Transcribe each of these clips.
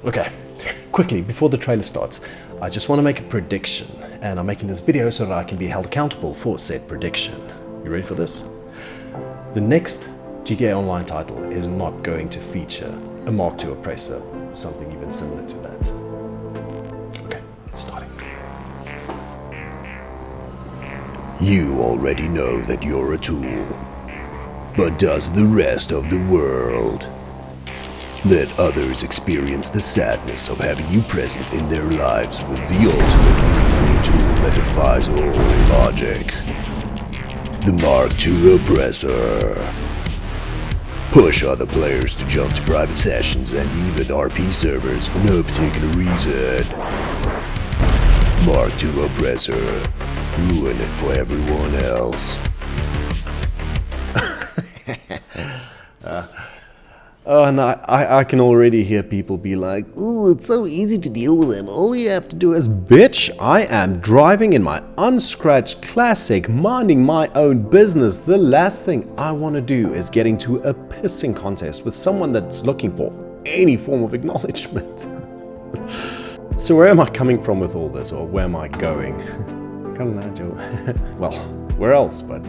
Okay, quickly, before the trailer starts, I just want to make a prediction, and I'm making this video so that I can be held accountable for said prediction. You ready for this? The next GTA Online title is not going to feature a Mark II oppressor or something even similar to that. Okay, it's starting. You already know that you're a tool, but does the rest of the world? Let others experience the sadness of having you present in their lives with the ultimate briefing tool that defies all logic. The Mark II Oppressor. Push other players to jump to private sessions and even RP servers for no particular reason. Mark II Oppressor. Ruin it for everyone else. And I can already hear people be like, "Ooh, it's so easy to deal with him. All you have to do is..." Bitch, I am driving in my unscratched classic, minding my own business. The last thing I want to do is get into a pissing contest with someone that's looking for any form of acknowledgement. So where am I coming from with all this, or where am I going? Well, where else but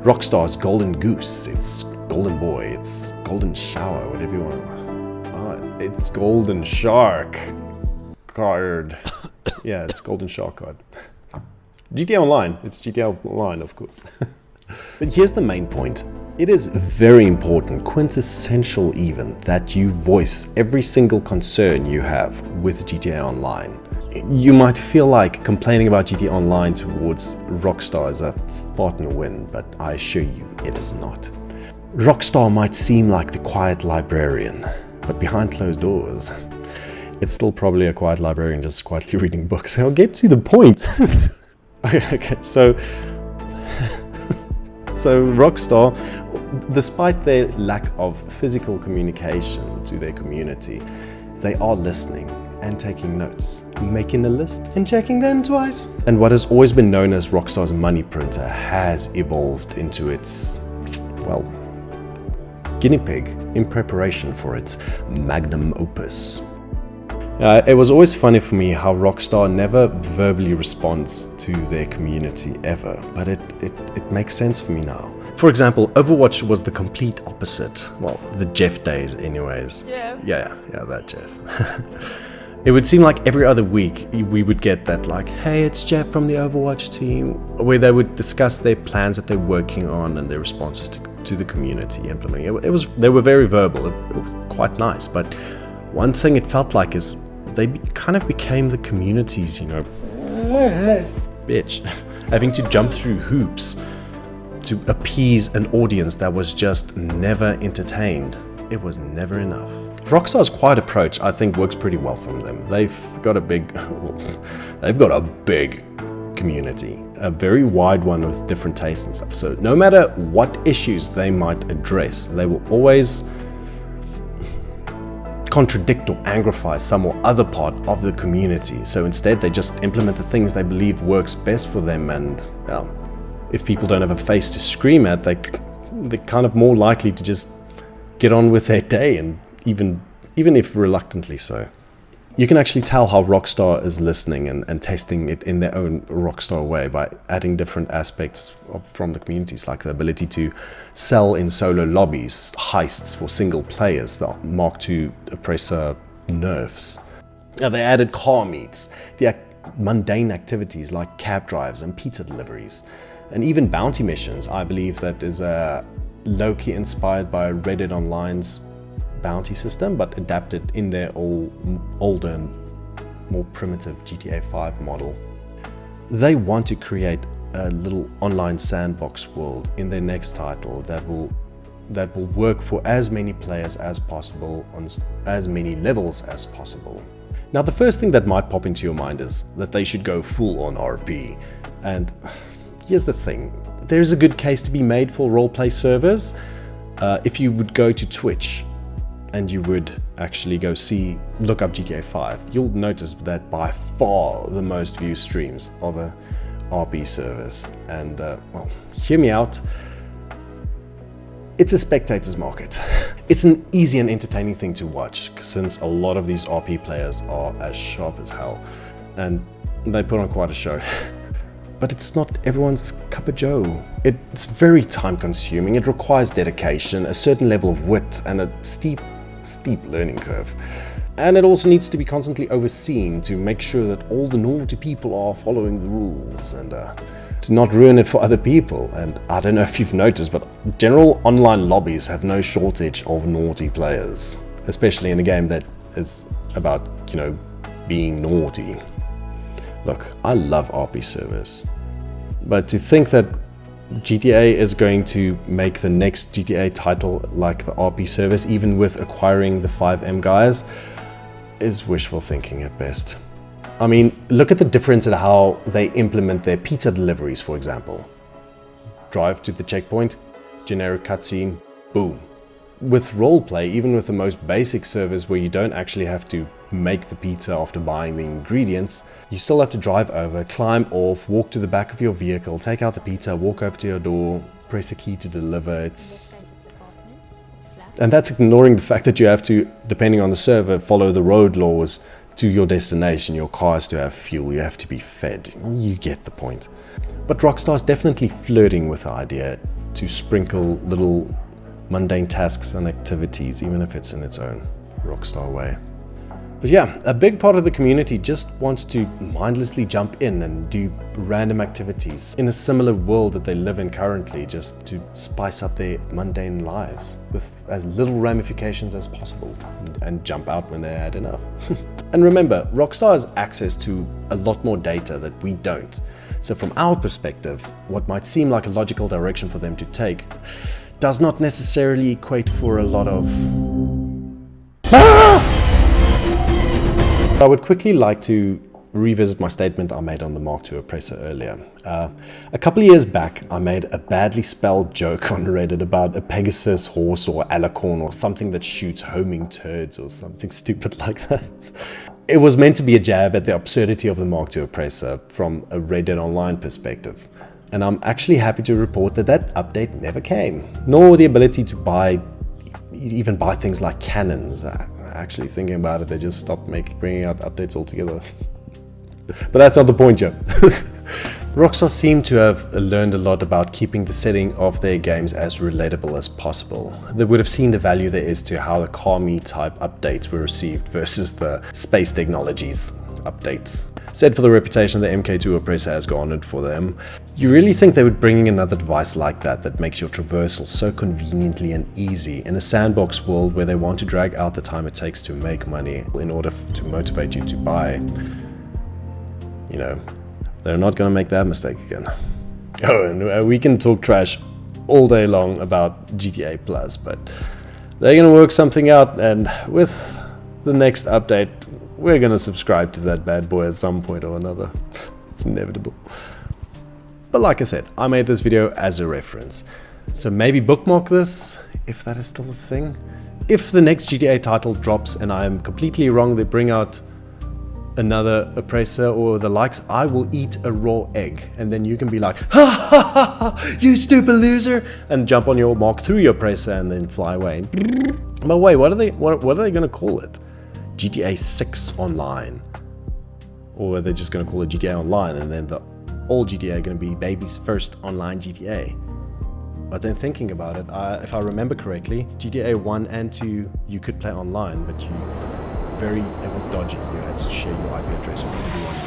Rockstar's Golden Goose, it's Golden Boy, it's Golden Shower, whatever you want. It's Golden Shark card. Yeah, it's Golden Shark card. GTA Online, it's GTA Online, of course. But here's the main point. It is very important, quintessential even, that you voice every single concern you have with GTA Online. You might feel like complaining about GTA Online towards Rockstar is a fart in the wind, but I assure you it is not. Rockstar might seem like the quiet librarian, but behind closed doors, it's still probably a quiet librarian just quietly reading books. I'll get to the point. Okay, so Rockstar, despite their lack of physical communication to their community, they are listening and taking notes, making a list and checking them twice. And what has always been known as Rockstar's money printer has evolved into its, well, guinea pig in preparation for its magnum opus. It was always funny for me how Rockstar never verbally responds to their community ever, but it makes sense for me now. For example, Overwatch was the complete opposite. Well, the Jeff days anyways. Yeah, that Jeff. It would seem like every other week we would get that like, "Hey, it's Jeff from the Overwatch team," where they would discuss their plans that they're working on and their responses to the community implementing. They were very verbal. It was quite nice, but one thing it felt like is they kind of became the community's, bitch, having to jump through hoops to appease an audience that was just never entertained. It was never enough. Rockstar's quiet approach, I think, works pretty well from them. They've got a big community, a very wide one with different tastes and stuff. So no matter what issues they might address, they will always contradict or angrify some or other part of the community. So instead, they just implement the things they believe works best for them, and well, if people don't have a face to scream at, they're kind of more likely to just get on with their day, and even if reluctantly so. You can actually tell how Rockstar is listening and testing it in their own Rockstar way by adding different aspects from the communities, like the ability to sell in solo lobbies, heists for single players, the Mark II Oppressor nerfs. They added car meets, the mundane activities like cab drives and pizza deliveries, and even bounty missions. I believe that is low-key inspired by Reddit Online's bounty system, but adapted in their older and more primitive GTA 5 model. They want to create a little online sandbox world in their next title that will work for as many players as possible on as many levels as possible. Now, the first thing that might pop into your mind is that they should go full on RP. And here's the thing, there's a good case to be made for roleplay servers. If you would go to Twitch and you would actually look up GTA 5, you'll notice that by far the most viewed streams are the RP servers. And well, hear me out. It's a spectator's market. It's an easy and entertaining thing to watch, since a lot of these RP players are as sharp as hell, and they put on quite a show. But it's not everyone's cup of joe. It's very time consuming, it requires dedication, a certain level of wit, and a steep learning curve. And it also needs to be constantly overseen to make sure that all the naughty people are following the rules, and to not ruin it for other people. And I don't know if you've noticed, but general online lobbies have no shortage of naughty players, especially in a game that is about, being naughty. Look, I love RP servers, but to think that GTA is going to make the next GTA title like the RP servers, even with acquiring the 5M guys, is wishful thinking at best. I mean, look at the difference in how they implement their pizza deliveries, for example. Drive to the checkpoint, generic cutscene, boom. With roleplay, even with the most basic servers where you don't actually have to make the pizza after buying the ingredients, you still have to drive over, climb off, walk to the back of your vehicle, take out the pizza, walk over to your door, press a key to deliver. And that's ignoring the fact that you have to, depending on the server, follow the road laws to your destination. Your car has to have fuel, you have to be fed. You get the point. But Rockstar's definitely flirting with the idea to sprinkle little mundane tasks and activities, even if it's in its own Rockstar way. But yeah, a big part of the community just wants to mindlessly jump in and do random activities in a similar world that they live in currently, just to spice up their mundane lives with as little ramifications as possible, and jump out when they had enough. And remember, Rockstar has access to a lot more data that we don't. So from our perspective, what might seem like a logical direction for them to take does not necessarily equate for a lot of... I would quickly like to revisit my statement I made on the Mark II oppressor earlier. A couple of years back, I made a badly spelled joke on Reddit about a Pegasus horse or alicorn or something that shoots homing turds or something stupid like that. It was meant to be a jab at the absurdity of the Mark II oppressor from a Reddit online perspective. And I'm actually happy to report that that update never came, nor the ability to even buy things like cannons. Actually thinking about it, they just stopped bringing out updates altogether. But that's not the point, Joe. Rockstar seem to have learned a lot about keeping the setting of their games as relatable as possible. They would have seen the value there is to how the car me type updates were received versus the space technologies updates. Said for the reputation the MK2 oppressor has garnered for them, you really think they would bring in another device like that makes your traversal so conveniently and easy in a sandbox world where they want to drag out the time it takes to make money in order to motivate you to buy? They're not going to make that mistake again. Oh, and we can talk trash all day long about GTA Plus, but they're going to work something out, and with the next update, we're going to subscribe to that bad boy at some point or another. It's inevitable. But like I said, I made this video as a reference. So maybe bookmark this, if that is still a thing. If the next GTA title drops and I am completely wrong, they bring out another oppressor or the likes, I will eat a raw egg. And then you can be like, ha ha ha ha, you stupid loser, and jump on your Mark III oppressor and then fly away. But wait, what are they going to call it? GTA 6 Online? Or are they just going to call it GTA Online and then the old GTA going to be baby's first online GTA? But then thinking about it, if I remember correctly, GTA 1 and 2 you could play online, but it was dodgy. You had to share your IP address with everyone